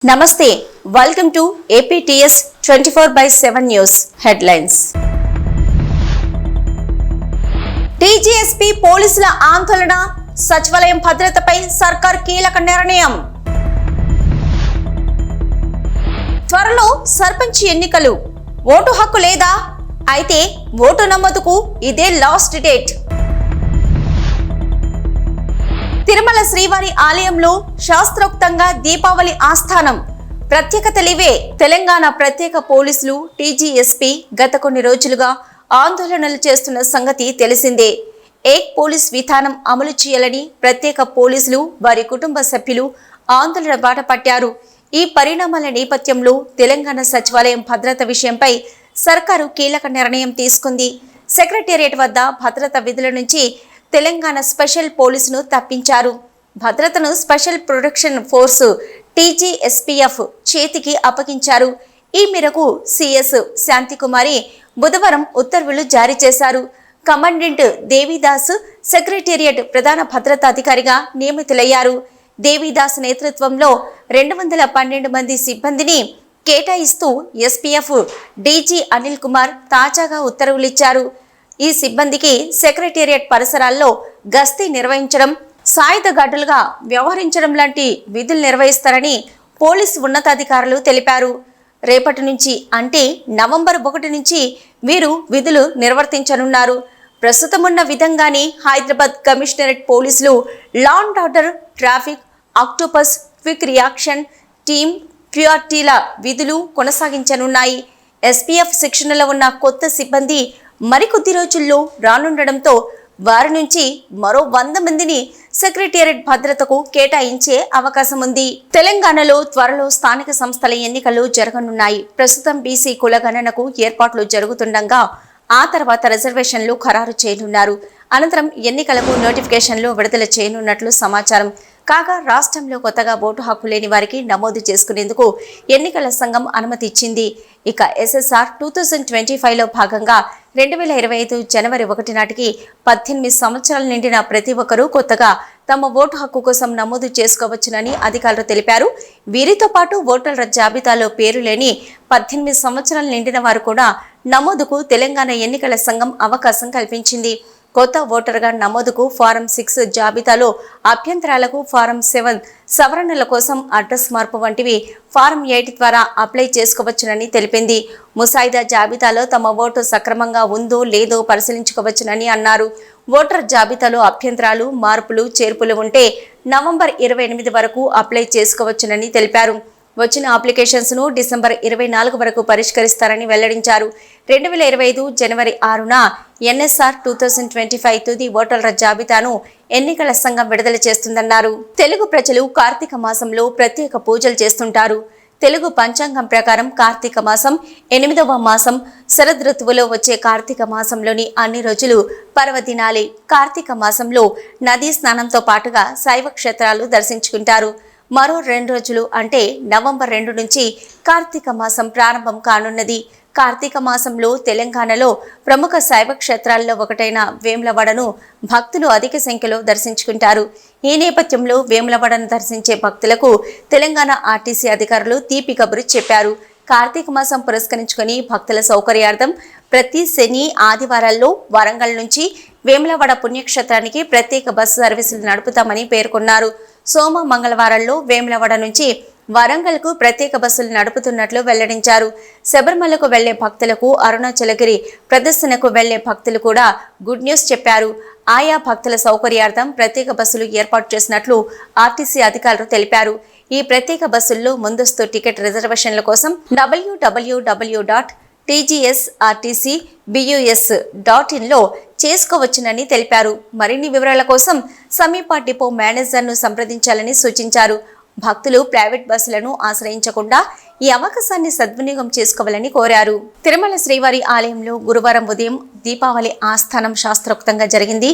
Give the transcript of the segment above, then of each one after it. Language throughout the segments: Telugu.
నమస్తే welcome to APTS 24/7 news headlines. TGSP పోలీసుల ఆందోళన, సచివాలయం భద్రతపై సర్కార్ కీలక నిర్ణయం. త్వరలో సర్పంచ్ ఎన్నికలు. ఓటు హక్కు లేదా? అయితే ఓటు నమోదుకు ఇదే లాస్ట్ డేట్. తిరుమల శ్రీవారి ఆలయంలో శాస్త్రోక్తంగా దీపావళి ఆస్థానం. ప్రత్యేకతలివే. తెలంగాణ ప్రత్యేక పోలీసులు TGSP గత కొన్ని రోజులుగా ఆందోళనలు చేస్తున్న సంగతి తెలిసిందే. ఏక్ పోలీస్ విధానం అమలు చేయాలని ప్రత్యేక పోలీసులు, వారి కుటుంబ సభ్యులు ఆందోళన బాట పట్టారు. ఈ పరిణామాల నేపథ్యంలో తెలంగాణ సచివాలయం భద్రత విషయంపై సర్కారు కీలక నిర్ణయం తీసుకుంది. సెక్రటేరియట్ వద్ద భద్రత విధుల నుంచి తెలంగాణ స్పెషల్ పోలీసును తప్పించారు. భద్రతను స్పెషల్ ప్రొటెక్షన్ ఫోర్స్ TGSPF చేతికి అప్పగించారు. ఈ మేరకు CS శాంతికుమారి బుధవారం ఉత్తర్వులు జారీ చేశారు. కమాండెంట్ దేవిదాస్ సెక్రటేరియట్ ప్రధాన భద్రతాధికారిగా నియమితులయ్యారు. దేవిదాస్ నేతృత్వంలో 212 మంది సిబ్బందిని కేటాయిస్తూ SPF DG అనిల్ కుమార్ తాజాగా ఉత్తర్వులిచ్చారు. ఈ సిబ్బందికి సెక్రటేరియట్ పరిసరాల్లో గస్తీ నిర్వహించడం, సాయుధ గార్డులుగా వ్యవహరించడం లాంటి విధులు నిర్వహిస్తారని పోలీసు ఉన్నతాధికారులు తెలిపారు. రేపటి నుంచి అంటే నవంబర్ 1 నుంచి వీరు విధులు నిర్వర్తించనున్నారు. ప్రస్తుతమున్న విధంగానే హైదరాబాద్ కమిషనరేట్ పోలీసులు law and order, traffic, octopus, quick reaction team, QRTల విధులు కొనసాగించనున్నాయి. SPF శిక్షణలో ఉన్న కొత్త సిబ్బంది మరికొద్ది రోజుల్లో రానుండడంతో వారి నుంచి మరో 100 మందిని సెక్రటేరియట్ భద్రతకు కేటాయించే అవకాశం ఉంది. తెలంగాణలో త్వరలో స్థానిక సంస్థల ఎన్నికలు జరగనున్నాయి. ప్రస్తుతం BC కులగణనకు ఏర్పాట్లు జరుగుతుండగా ఆ తర్వాత రిజర్వేషన్లు ఖరారు చేయనున్నారు. అనంతరం ఎన్నికలకు నోటిఫికేషన్లు విడుదల చేయనున్నట్లు సమాచారం. కాగా రాష్ట్రంలో కొత్తగా ఓటు హక్కు లేని వారికి నమోదు చేసుకునేందుకు ఎన్నికల సంఘం అనుమతి ఇచ్చింది. ఇక SSR 2025లో భాగంగా 2025 జనవరి 1 నాటికి 18 సంవత్సరాలు నిండిన ప్రతి ఒక్కరూ కొత్తగా తమ ఓటు హక్కు కోసం నమోదు చేసుకోవచ్చునని అధికారులు తెలిపారు. వీరితో పాటు ఓటర్ల జాబితాలో పేరు లేని 18 సంవత్సరాలు నిండిన వారు కూడా నమోదుకు తెలంగాణ ఎన్నికల సంఘం అవకాశం కల్పించింది. కొత్త ఓటర్గా నమోదుకు ఫారం 6 జాబితాలో అభ్యంతరాలకు ఫారం 7 సవరణల కోసం అడ్రస్ మార్పు వంటివి ఫారం 8 ద్వారా అప్లై చేసుకోవచ్చునని తెలిపింది. ముసాయిదా జాబితాలో తమ ఓటు సక్రమంగా ఉందో లేదో పరిశీలించుకోవచ్చునని అన్నారు. ఓటర్ జాబితాలో అభ్యంతరాలు, మార్పులు, చేర్పులు ఉంటే నవంబర్ 28 వరకు అప్లై చేసుకోవచ్చునని తెలిపారు. వచ్చిన అప్లికేషన్స్ ను డిసెంబర్ 24 వరకు పరిష్కరిస్తారని వెల్లడించారు. 2025 జనవరి 6న NSR 2025 తుది ఓటర్ల జాబితాను ఎన్నికల సంఘం విడుదల చేస్తుందన్నారు. తెలుగు ప్రజలు కార్తీక మాసంలో ప్రత్యేక పూజలు చేస్తుంటారు. తెలుగు పంచాంగం ప్రకారం కార్తీక మాసం 8వ మాసం. శరదృతువులో వచ్చే కార్తీక మాసంలోని అన్ని రోజులు పర్వదినాలే. కార్తీక మాసంలో నదీ స్నానంతో పాటుగా శైవ క్షేత్రాలు దర్శించుకుంటారు. మరో 2 రోజులు అంటే నవంబర్ 2 నుంచి కార్తీక మాసం ప్రారంభం కానున్నది. కార్తీక మాసంలో తెలంగాణలో ప్రముఖ శైవ క్షేత్రాల్లో ఒకటైన వేములవాడను భక్తులు అధిక సంఖ్యలో దర్శించుకుంటారు. ఈ నేపథ్యంలో వేములవాడను దర్శించే భక్తులకు తెలంగాణ RTC అధికారులు తీపి కబురు చెప్పారు. కార్తీక మాసం పురస్కరించుకొని భక్తుల సౌకర్యార్థం ప్రతి శని, ఆదివారాల్లో వరంగల్ నుంచి వేములవాడ పుణ్యక్షేత్రానికి ప్రత్యేక బస్సు సర్వీసులు నడుపుతామని పేర్కొన్నారు. సోమ, మంగళవారాల్లో వేములవాడ నుంచి వరంగల్కు ప్రత్యేక బస్సులు నడుపుతున్నట్లు వెల్లడించారు. శబరిమలకు వెళ్లే భక్తులకు, అరుణాచలగిరి ప్రదర్శనకు వెళ్లే భక్తులు కూడా గుడ్ న్యూస్ చెప్పారు. ఆయా భక్తుల సౌకర్యార్థం ప్రత్యేక బస్సులు ఏర్పాటు చేసినట్లు RTC అధికారులు తెలిపారు. ఈ ప్రత్యేక బస్సుల్లో ముందస్తు టికెట్ రిజర్వేషన్ల కోసం www.tgsrtcbus.in లో చేసుకోవచ్చునని తెలిపారు. మరిన్ని వివరాల కోసం సమీప డిపో మేనేజర్ను సంప్రదించాలని సూచించారు. భక్తులు ప్రైవేట్ బస్సులను ఆశ్రయించకుండా ఈ అవకాశాన్ని సద్వినియోగం చేసుకోవాలని కోరారు. తిరుమల శ్రీవారి ఆలయంలో గురువారం ఉదయం దీపావళి ఆస్థానం శాస్త్రోక్తంగా జరిగింది.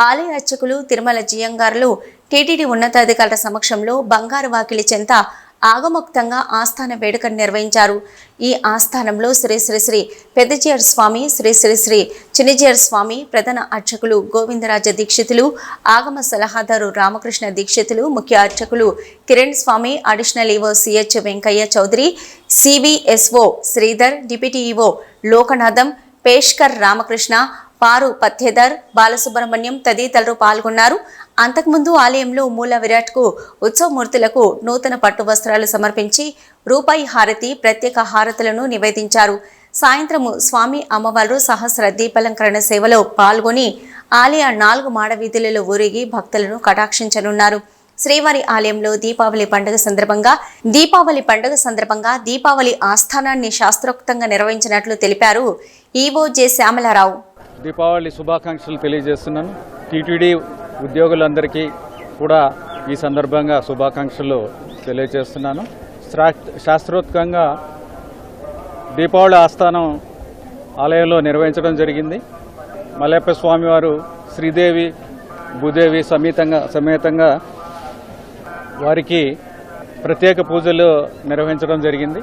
ఆలయ అర్చకులు, తిరుమల జియంగారులు, TTD ఉన్నతాధికారుల సమక్షంలో బంగారు వాకిలి చెంత ఆగమోక్తంగా ఆస్థాన వేడుకను నిర్వహించారు. ఈ ఆస్థానంలో శ్రీ శ్రీ శ్రీ పెద్దజీయర్ స్వామి, శ్రీ శ్రీ శ్రీ చిన్నజీయర్ స్వామి, ప్రధాన అర్చకులు గోవిందరాజ దీక్షితులు, ఆగమ సలహాదారు రామకృష్ణ దీక్షితులు, ముఖ్య అర్చకులు Kiran Swamy, additional EO CH Venkaiah Chowdary, CVSO Sridhar, deputy EO Lokanatham, పేష్కర్ రామకృష్ణ, పారు పథ్యేదర్, బాలసుబ్రహ్మణ్యం తదితరులు పాల్గొన్నారు. అంతకుముందు ఆలయంలో మూల విరాట్కు ఉత్సవమూర్తులకు నూతన పట్టు వస్త్రాలు సమర్పించి రూపాయి హారతి, ప్రత్యేక హారతులను నివేదించారు. సాయంత్రము స్వామి అమ్మవారు సహస్ర దీపాలంకరణ సేవలో పాల్గొని ఆలయ 4 మాడ వీధులలో ఊరేగి భక్తులను కటాక్షించనున్నారు. శ్రీవారి ఆలయంలో దీపావళి పండుగ సందర్భంగా దీపావళి ఆస్థానాన్ని శాస్త్రోక్తంగా నిర్వహించినట్లు తెలిపారు ఈవో జె శ్యామలారావు. దీపావళి శుభాకాంక్షలు తెలియజేస్తున్నాను. టీటీడీ ఉద్యోగులందరికీ కూడా ఈ సందర్భంగా శుభాకాంక్షలు తెలియజేస్తున్నాను. శాస్త్రోక్తంగా దీపావళి ఆస్థానం ఆలయంలో నిర్వహించడం జరిగింది. మలయప్ప స్వామివారు శ్రీదేవి భూదేవి సమేతంగా వారికి ప్రత్యేక పూజలు నిర్వహించడం జరిగింది.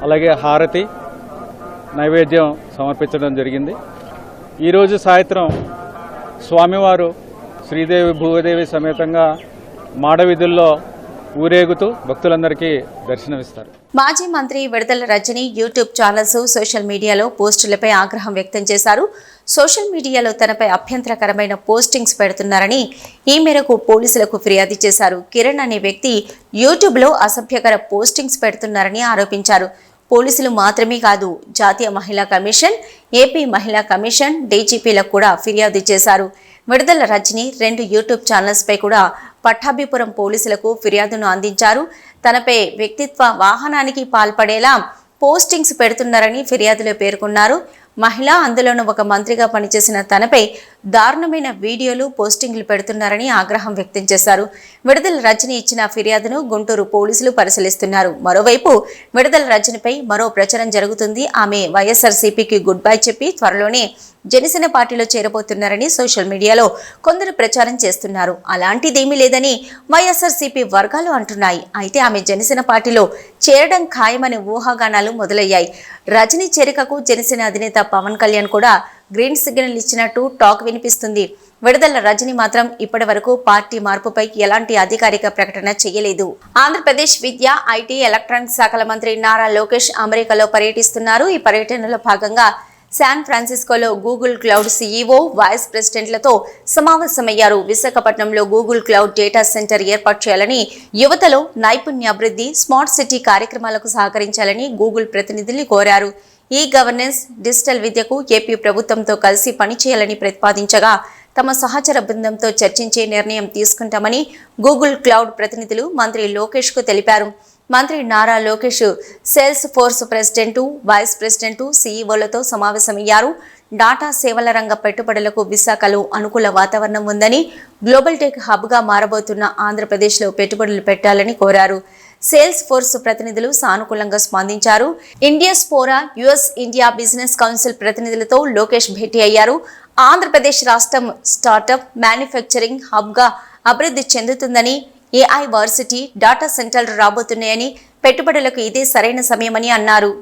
అలాగే హారతి నైవేద్యం సమర్పించడం జరిగింది. ఈరోజు సాయంత్రం స్వామివారు శ్రీదేవి భూదేవి సమేతంగా మాడవీధుల్లో ఊరేగుతూ భక్తులందరికీ దర్శనమిస్తారు. మాజీ మంత్రి విడుదల రజని యూట్యూబ్ ఛానల్స్, సోషల్ మీడియాలో పోస్టులపై ఆగ్రహం వ్యక్తం చేశారు. సోషల్ మీడియాలో తనపై అభ్యంతరకరమైన పోస్టింగ్స్ పెడుతున్నారని ఈ మేరకు పోలీసులకు ఫిర్యాదు చేశారు. కిరణ్ అనే వ్యక్తి యూట్యూబ్లో అసభ్యకర పోస్టింగ్స్ పెడుతున్నారని ఆరోపించారు. పోలీసులు మాత్రమే కాదు, జాతీయ మహిళా కమిషన్, ఏపీ మహిళా కమిషన్, డీజీపీలకు కూడా ఫిర్యాదు చేశారు. విడుదల రజని 2 యూట్యూబ్ ఛానల్స్పై కూడా పట్టాభిపురం పోలీసులకు ఫిర్యాదును అందించారు. తనపై వ్యక్తిత్వ వాహనానికి పాల్పడేలా పోస్టింగ్స్ పెడుతున్నారని ఫిర్యాదులో పేర్కొన్నారు. మహిళ, అందులోనూ ఒక మంత్రిగా పనిచేసిన తనపై దారుణమైన వీడియోలు, పోస్టింగ్లు పెడుతున్నారని ఆగ్రహం వ్యక్తం చేశారు. విడుదల రజని ఇచ్చిన ఫిర్యాదును గుంటూరు పోలీసులు పరిశీలిస్తున్నారు. మరోవైపు విడుదల రజనిపై మరో ప్రచారం జరుగుతుంది. ఆమె వైఎస్ఆర్సీపీకి గుడ్ బై చెప్పి త్వరలోనే జనసేన పార్టీలో చేరబోతున్నారని సోషల్ మీడియాలో కొందరు ప్రచారం చేస్తున్నారు. అలాంటిదేమీ లేదని వైఎస్ఆర్సీపీ వర్గాలు అంటున్నాయి. అయితే ఆమె జనసేన పార్టీలో చేరడం ఖాయమనే ఊహాగానాలు మొదలయ్యాయి. రజనీ చేరికకు జనసేన అధినేత పవన్ కళ్యాణ్ కూడా గ్రీన్ సిగ్నల్ ఇచ్చినట్టు టాక్ వినిపిస్తుంది. విడుదల రజని మాత్రం ఇప్పటి వరకు పార్టీ మార్పుపై ఎలాంటి అధికారిక ప్రకటన చేయలేదు. ఆంధ్రప్రదేశ్ విద్య, ఐటీ, ఎలక్ట్రానిక్స్ శాఖల మంత్రి నారా లోకేష్ అమెరికాలో పర్యటిస్తున్నారు. ఈ పర్యటనలో భాగంగా శాన్ ఫ్రాన్సిస్కోలో గూగుల్ క్లౌడ్ సీఈఓ, వైస్ ప్రెసిడెంట్లతో సమావేశమయ్యారు. విశాఖపట్నంలో గూగుల్ క్లౌడ్ డేటా సెంటర్ ఏర్పాటు చేయాలని, యువతలో నైపుణ్యాభివృద్ధి, స్మార్ట్ సిటీ కార్యక్రమాలకు సహకరించాలని గూగుల్ ప్రతినిధుల్ని కోరారు. ఈ గవర్నెన్స్, డిజిటల్ విద్యకు ఏపీ ప్రభుత్వంతో కలిసి పనిచేయాలని ప్రతిపాదించగా తమ సహచర బృందంతో చర్చించే నిర్ణయం తీసుకుంటామని గూగుల్ క్లౌడ్ ప్రతినిధులు మంత్రి లోకేష్కు తెలిపారు. మంత్రి Nara Lokesh Salesforce president, vice president, సీఈఓలతో సమావేశమయ్యారు. డాటా సేవల రంగ పెట్టుబడులకు విశాఖలో అనుకూల వాతావరణం ఉందని, గ్లోబల్ టెక్ హబ్గా మారబోతున్న ఆంధ్రప్రదేశ్లో పెట్టుబడులు పెట్టాలని కోరారు. సేల్స్ ఫోర్స్ ప్రతినిధులు సానుకూలంగా స్పందించారు. ఇండియాస్పోరా, యుఎస్ ఇండియా బిజినెస్ కౌన్సిల్ ప్రతినిధులతో లోకేష్ భేటీ అయ్యారు. ఆంధ్రప్రదేశ్ రాష్ట్రం స్టార్టప్, మ్యానుఫ్యాక్చరింగ్ హబ్గా అభివృద్ధి చెందుతుందని, ఏఐ వర్సిటీ, డాటా సెంటర్లు రాబోతున్నాయని, పెట్టుబడులకు ఇదే సరైన సమయమని అన్నారు.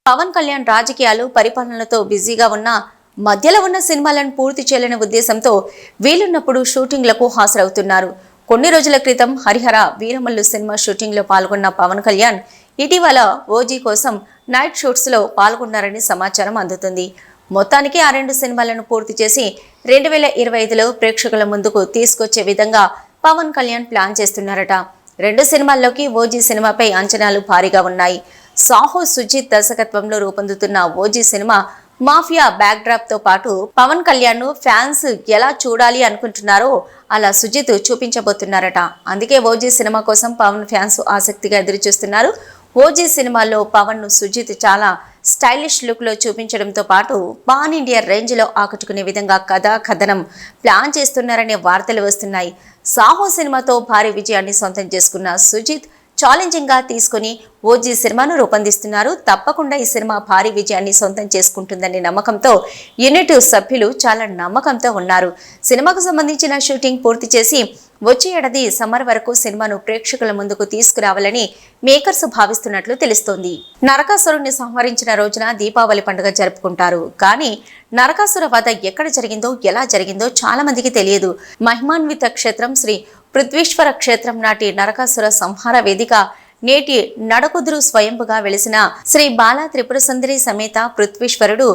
పవన్ కళ్యాణ్ రాజకీయాలు, పరిపాలనలతో బిజీగా ఉన్న మధ్యలో ఉన్న సినిమాలను పూర్తి చేయాలనే ఉద్దేశంతో వీలున్నప్పుడు షూటింగ్లకు హాజరవుతున్నారు. కొన్ని రోజుల క్రితం హరిహర వీరమల్లు సినిమా షూటింగ్లో పాల్గొన్న పవన్ కళ్యాణ్ ఇటీవల ఓజీ కోసం నైట్ షూట్స్లో పాల్గొన్నారని సమాచారం అందుతుంది. మొత్తానికి ఆ 2 సినిమాలను పూర్తి చేసి 2025లో ప్రేక్షకుల ముందుకు తీసుకొచ్చే విధంగా పవన్ కళ్యాణ్ ప్లాన్ చేస్తున్నారట. 2 సినిమాల్లోకి ఓజీ సినిమాపై అంచనాలు భారీగా ఉన్నాయి. సాహో సుజిత్ దర్శకత్వంలో రూపొందుతున్న ఓజీ సినిమా మాఫియా బ్యాక్డ్రాప్ తో పాటు పవన్ కళ్యాణ్ ను ఫ్యాన్స్ ఎలా చూడాలి అనుకుంటున్నారో అలా సుజిత్ చూపించబోతున్నారట. అందుకే ఓజీ సినిమా కోసం పవన్ ఫ్యాన్స్ ఆసక్తిగా ఎదురుచూస్తున్నారు. ఓజీ సినిమాలో పవన్ ను సుజిత్ చాలా స్టైలిష్ లుక్ లో చూపించడంతో పాటు పాన్ ఇండియా రేంజ్ లో ఆకట్టుకునే విధంగా కథనం ప్లాన్ చేస్తున్నారనే వార్తలు వస్తున్నాయి. సాహో సినిమాతో భారీ విజయాన్ని సొంతం చేసుకున్న సుజిత్ ఛాలెంజింగ్ గా తీసుకుని ఓజీ సినిమాను రూపొందిస్తున్నారు. తప్పకుండా ఈ సినిమా భారీ విజయాన్ని సొంతం చేసుకుంటుందనే నమ్మకంతో యూనిట్ సభ్యులు చాలా నమ్మకంతో ఉన్నారు. సినిమాకు సంబంధించిన షూటింగ్ పూర్తి చేసి వచ్చే ఏడాది సమ్మర్ వరకు సినిమాను ప్రేక్షకుల ముందుకు తీసుకురావాలని మేకర్స్ భావిస్తున్నట్లు తెలుస్తోంది. నరకాసురుణ్ణి సంహరించిన రోజున దీపావళి పండుగ జరుపుకుంటారు. కానీ నరకాసుర వధ ఎక్కడ జరిగిందో ఎలా జరిగిందో చాలా మందికి తెలియదు. మహిమాన్విత క్షేత్రం శ్రీ పృథ్వీశ్వర క్షేత్రం నాటి నరకాసుర సంహార వేదిక నేటి నడకుదురు స్వయంపుగా వెలిసిన శ్రీ బాలా త్రిపుర సుందరి సమేత పృథ్వీశ్వరుడు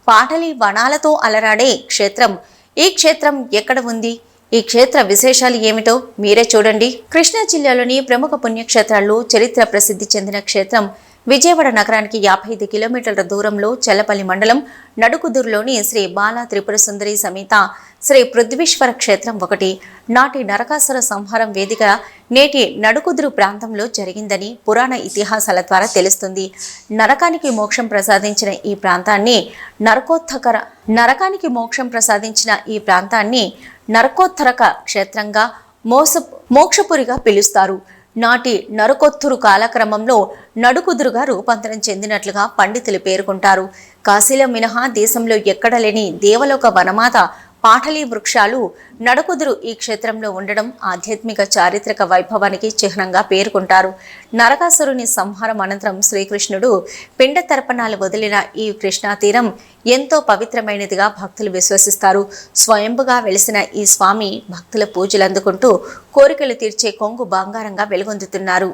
పాటలి వనాలతో అలరాడే క్షేత్రం. ఈ క్షేత్రం ఎక్కడ ఉంది? ఈ క్షేత్ర విశేషాలు ఏమిటో మీరే చూడండి. కృష్ణా జిల్లాలోని ప్రముఖ పుణ్యక్షేత్రాల్లో చరిత్ర ప్రసిద్ధి చెందిన క్షేత్రం విజయవాడ నగరానికి 55 కిలోమీటర్ల దూరంలో చెల్లపల్లి మండలం నడుకుదురులోని శ్రీ బాలా త్రిపుర సుందరి సమేత శ్రీ పృథ్వీశ్వర క్షేత్రం ఒకటి. నాటి నరకాసుర సంహారం వేదిక నేటి నడుకుదురు ప్రాంతంలో జరిగిందని పురాణ ఇతిహాసాల ద్వారా తెలుస్తుంది. నరకానికి మోక్షం ప్రసాదించిన ఈ ప్రాంతాన్ని నరకోత్తరక క్షేత్రంగా మోక్షపురిగా పిలుస్తారు. నాటి నరకొత్తురు కాలక్రమంలో నడుకుదురుగా రూపాంతరం చెందినట్లుగా పండితులు పేర్కొంటారు. కాశీలో మినహా దేశంలో ఎక్కడ లేని దేవలోక వనమాత పాటలీ వృక్షాలు నడుకుదురు ఈ క్షేత్రంలో ఉండడం ఆధ్యాత్మిక చారిత్రక వైభవానికి చిహ్నంగా పేర్కొంటారు. నరకాసురుని సంహారం అనంతరం శ్రీకృష్ణుడు పిండ తర్పణాలు వదిలిన ఈ కృష్ణా తీరం ఎంతో పవిత్రమైనదిగా భక్తులు విశ్వసిస్తారు. స్వయంభుగా వెలిసిన ఈ స్వామి భక్తుల పూజలు అందుకుంటూ కోరికలు తీర్చే కొంగు బంగారంగా వెలుగొందుతున్నారు.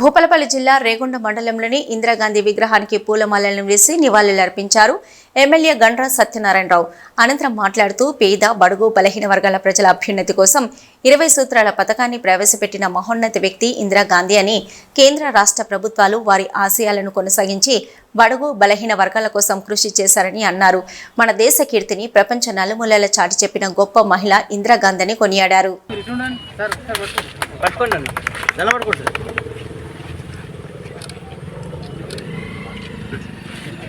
భూపాలపల్లి జిల్లా రేగొండ మండలంలోని ఇందిరాగాంధీ విగ్రహానికి పూలమాలలను వేసి నివాళులర్పించారు ఎమ్మెల్యే గండ్ర సత్యనారాయణరావు. అనంతరం మాట్లాడుతూ పేద బడుగు బలహీన వర్గాల ప్రజల అభ్యున్నతి కోసం 20 సూత్రాల పథకాన్ని ప్రవేశపెట్టిన మహోన్నత వ్యక్తి ఇందిరాగాంధీ అని, కేంద్ర రాష్ట్ర ప్రభుత్వాలు వారి ఆశయాలను కొనసాగించి బడుగు బలహీన వర్గాల కోసం కృషి చేశారని అన్నారు. మన దేశ కీర్తిని ప్రపంచ నలుమూలల చాటి చెప్పిన గొప్ప మహిళ ఇందిరాగాంధీని కొనియాడారు.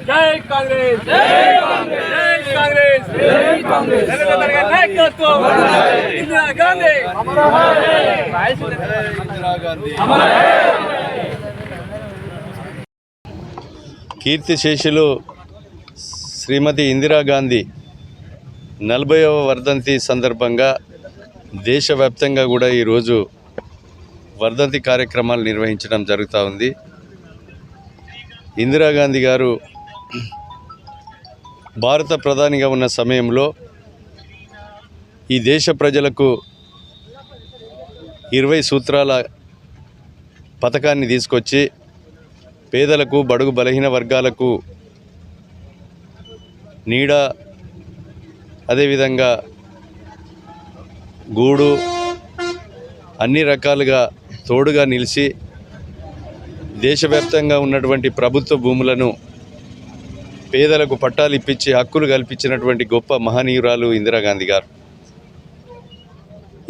జై కాంగ్రెస్ జై కాంగ్రెస్ జై కాంగ్రెస్ జై కాంగ్రెస్ నరేంద్ర నాయకత్వం ఇందిరా గాంధీ అమర్ రహే ఇందిరా గాంధీ అమర్ రహే. కీర్తిశేషులు శ్రీమతి ఇందిరాగాంధీ 40వ వర్ధంతి సందర్భంగా దేశవ్యాప్తంగా కూడా ఈరోజు వర్ధంతి కార్యక్రమాలు నిర్వహించడం జరుగుతూ ఉంది. ఇందిరాగాంధీ గారు భారత ప్రధానిగా ఉన్న సమయంలో ఈ దేశ ప్రజలకు 20 సూత్రాల పథకాన్ని తీసుకొచ్చి పేదలకు బడుగు బలహీన వర్గాలకు నీడ, అదేవిధంగా గూడు, అన్ని రకాలుగా తోడుగా నిలిచి దేశవ్యాప్తంగా ఉన్నటువంటి ప్రభుత్వ భూములను పేదలకు పట్టాలు ఇప్పించి హక్కులు కల్పించినటువంటి గొప్ప మహనీయురాలు ఇందిరాగాంధీ గారు.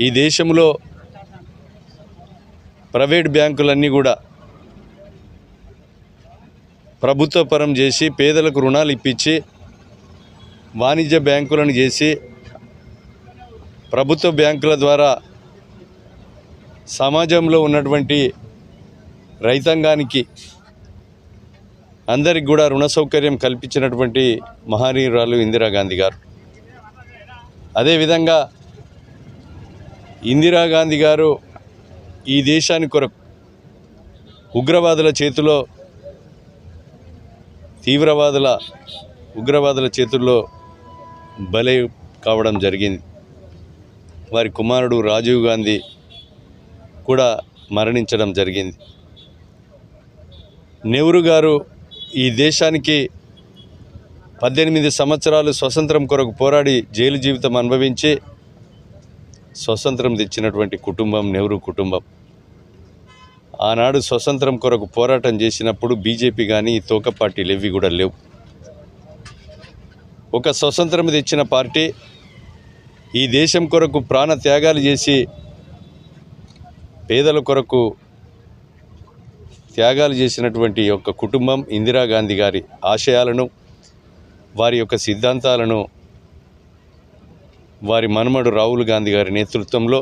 ఈ దేశంలో ప్రైవేట్ బ్యాంకులన్నీ కూడా ప్రభుత్వ పరం చేసి పేదలకు రుణాలు ఇప్పించి వాణిజ్య బ్యాంకులను చేసి ప్రభుత్వ బ్యాంకుల ద్వారా సమాజంలో ఉన్నటువంటి రైతాంగానికి అందరికి కూడా రుణ సౌకర్యం కల్పించినటువంటి మహనీయురాలు ఇందిరాగాంధీ గారు. అదేవిధంగా ఇందిరాగాంధీ గారు ఈ దేశాని కొరకు ఉగ్రవాదుల చేతిలో ఉగ్రవాదుల చేతుల్లో బలి కావడం జరిగింది. వారి కుమారుడు రాజీవ్ గాంధీ కూడా మరణించడం జరిగింది. నెహ్రూ గారు ఈ దేశానికి 18 సంవత్సరాలు స్వతంత్రం కొరకు పోరాడి జైలు జీవితం అనుభవించి స్వతంత్రం తెచ్చినటువంటి కుటుంబం నెహ్రూ కుటుంబం. ఆనాడు స్వతంత్రం కొరకు పోరాటం చేసినప్పుడు బీజేపీ కానీ తోక పార్టీలు ఏవి కూడా లేవు. ఒక స్వతంత్రం తెచ్చిన పార్టీ ఈ దేశం కొరకు ప్రాణ త్యాగాలు చేసి పేదల కొరకు త్యాగాలు చేసినటువంటి యొక్క కుటుంబం ఇందిరాగాంధీ గారి ఆశయాలను వారి యొక్క సిద్ధాంతాలను వారి మనుమడు రాహుల్ గాంధీ గారి నేతృత్వంలో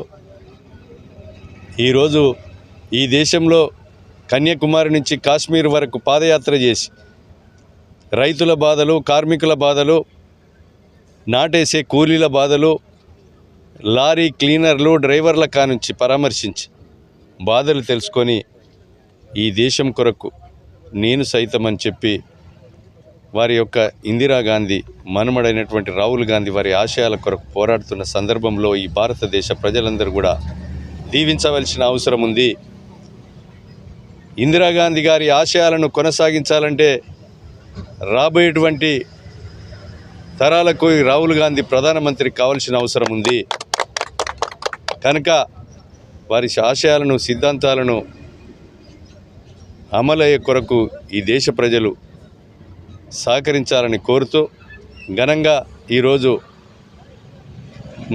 ఈరోజు ఈ దేశంలో కన్యాకుమారి నుంచి కాశ్మీర్ వరకు పాదయాత్ర చేసి రైతుల బాధలు, కార్మికుల బాధలు, నాటేసే కూలీల బాధలు, లారీ క్లీనర్లు, డ్రైవర్ల కానుంచి పరామర్శించి బాధలు తెలుసుకొని ఈ దేశం కొరకు నేను సైతం అని చెప్పి వారి యొక్క ఇందిరాగాంధీ మనుమడైనటువంటి రాహుల్ గాంధీ వారి ఆశయాల కొరకు పోరాడుతున్న సందర్భంలో ఈ భారతదేశ ప్రజలందరూ కూడా దీవించవలసిన అవసరం ఉంది. ఇందిరాగాంధీ గారి ఆశయాలను కొనసాగించాలంటే రాబోయేటువంటి తరాలకు రాహుల్ గాంధీ ప్రధానమంత్రి కావాల్సిన అవసరం ఉంది. కనుక వారి ఆశయాలను, సిద్ధాంతాలను అమలయ్యే కొరకు ఈ దేశ ప్రజలు సహకరించాలని కోరుతూ ఘనంగా ఈరోజు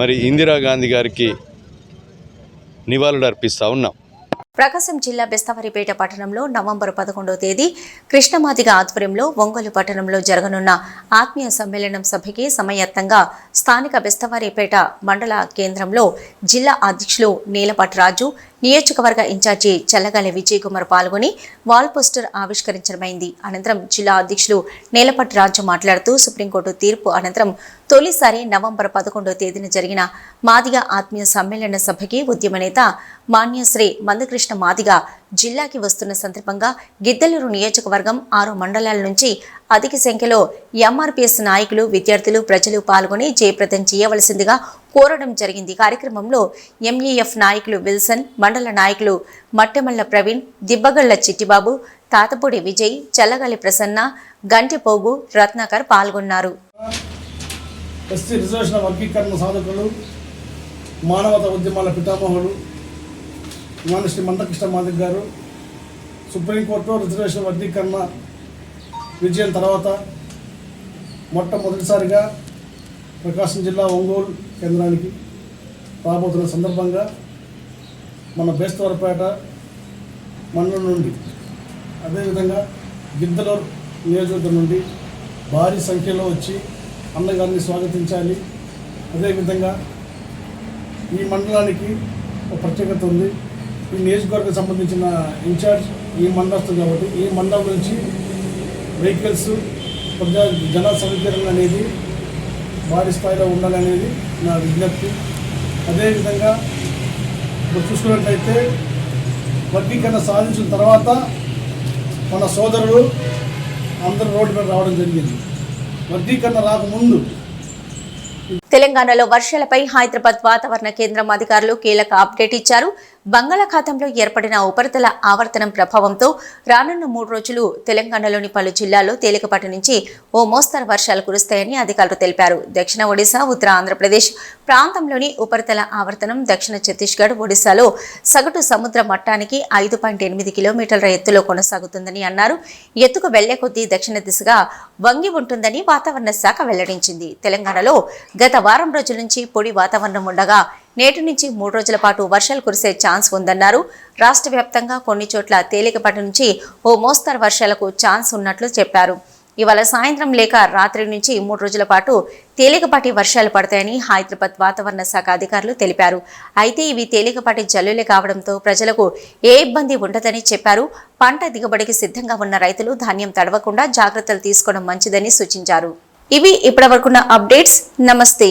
మరి ఇందిరాగాంధీ గారికి నివాళులు అర్పిస్తూ ఉన్నాం. ప్రకాశం జిల్లా బెస్తవారిపేట పట్టణంలో నవంబర్ 11వ తేదీ కృష్ణమాదిగ ఆధ్వర్యంలో ఒంగోలు పట్టణంలో జరగనున్న ఆత్మీయ సమ్మేళనం సభకి సమయత్తంగా స్థానిక బెస్తవారిపేట మండల కేంద్రంలో జిల్లా అధ్యక్షులు నీలపాటి రాజు, నియోజకవర్గ ఇన్ఛార్జి చల్లగాలి విజయ్ కుమార్ పాల్గొని వాల్ పోస్టర్ ఆవిష్కరించడమైంది. అనంతరం జిల్లా అధ్యక్షులు నీలపాటి రాజు మాట్లాడుతూ సుప్రీంకోర్టు తీర్పు అనంతరం తొలిసారి నవంబర్ 11వ తేదీన జరిగిన మాదిగ ఆత్మీయ సమ్మేళన సభకి ఉద్యమ నేత మాన్యశ్రీ మందకృష్ణ మాదిగ జిల్లాకి వస్తున్న సందర్భంగా గిద్దలూరు నియోజకవర్గం 6 మండలాల నుంచి అధిక సంఖ్యలో ఎంఆర్పీఎస్ నాయకులు, విద్యార్థులు, ప్రజలు పాల్గొని జయప్రదం చేయవలసిందిగా కోరడం జరిగింది. కార్యక్రమంలో ఎంఈఎఫ్ నాయకులు విల్సన్, మండల నాయకులు మట్టెమల్ల ప్రవీణ్, దిబ్బగళ్ల చిట్టిబాబు, తాతపూడి విజయ్, చల్లగాలి ప్రసన్న, గంటెపోగు, రత్నాకర్ పాల్గొన్నారు. ఎస్సీ రిజర్వేషన్ వర్గీకరణ సాధకులు, మానవత ఉద్యమాల పితామహుడు శ్రీ మందకృష్ణ మాదిగ గారు సుప్రీంకోర్టులో రిజర్వేషన్ వర్గీకరణ విజయం తర్వాత మొట్టమొదటిసారిగా ప్రకాశం జిల్లా ఒంగోలు కేంద్రానికి రాబోతున్న సందర్భంగా మన బేస్తవారిపేట మండలం నుండి, అదేవిధంగా గిద్దలూరు నియోజకవర్గం నుండి భారీ సంఖ్యలో వచ్చి అన్నగారిని స్వాగతించాలి. అదేవిధంగా ఈ మండలానికి ఒక ప్రత్యేకత ఉంది. ఈ నియోజకవర్గం సంబంధించిన ఇన్ఛార్జ్ ఈ మండలస్తుంది కాబట్టి ఈ మండలం నుంచి వెహికల్స్ జన సమీకరణ అనేది భారీ స్థాయిలో ఉండాలనేది నా విజ్ఞప్తి. అదేవిధంగా ఇప్పుడు చూసుకున్నట్లయితే వర్గీకరణ సాధించిన తర్వాత మన సోదరులు అందరూ రోడ్డు మీద రావడం జరిగింది. వర్గీకరణ రాకముందు తెలంగాణలో వర్షాలపై హైదరాబాద్ వాతావరణ కేంద్రం అధికారులు కీలక అప్డేట్ ఇచ్చారు. బంగాళాఖాతంలో ఏర్పడిన ఉపరితల ఆవర్తనం ప్రభావంతో రానున్న 3 రోజులు తెలంగాణలోని పలు జిల్లాల్లో తేలికపాటి నుంచి ఓ మోస్తరు వర్షాలు కురుస్తాయని అధికారులు తెలిపారు. దక్షిణ ఒడిశా, ఉత్తర ఆంధ్రప్రదేశ్ ప్రాంతంలోని ఉపరితల ఆవర్తనం దక్షిణ ఛత్తీస్గఢ్, ఒడిశాలో సగటు సముద్ర మట్టానికి 5.8 కిలోమీటర్ల ఎత్తులో కొనసాగుతుందని అన్నారు. ఎత్తుకు వెళ్లే కొద్దీ దక్షిణ దిశగా వంగి ఉంటుందని వాతావరణ శాఖ వెల్లడించింది. తెలంగాణలో గత వారం రోజుల నుంచి పొడి వాతావరణం ఉండగా నేటి నుంచి 3 రోజుల పాటు వర్షాలు కురిసే ఛాన్స్ ఉందన్నారు. రాష్ట్ర వ్యాప్తంగా కొన్ని చోట్ల తేలికపాటి నుంచి ఓ మోస్తరు వర్షాలకు ఛాన్స్ ఉన్నట్లు చెప్పారు. ఇవాళ సాయంత్రం లేక రాత్రి నుంచి 3 రోజుల పాటు తేలికపాటి వర్షాలు పడతాయని హైదరాబాద్ వాతావరణ శాఖ అధికారులు తెలిపారు. అయితే ఇవి తేలికపాటి జల్లులే కావడంతో ప్రజలకు ఏ ఇబ్బంది ఉండదని చెప్పారు. పంట దిగుబడికి సిద్ధంగా ఉన్న రైతులు ధాన్యం తడవకుండా జాగ్రత్తలు తీసుకోవడం మంచిదని సూచించారు. ఇవి ఇప్పటివరకున్న అప్డేట్స్. నమస్తే.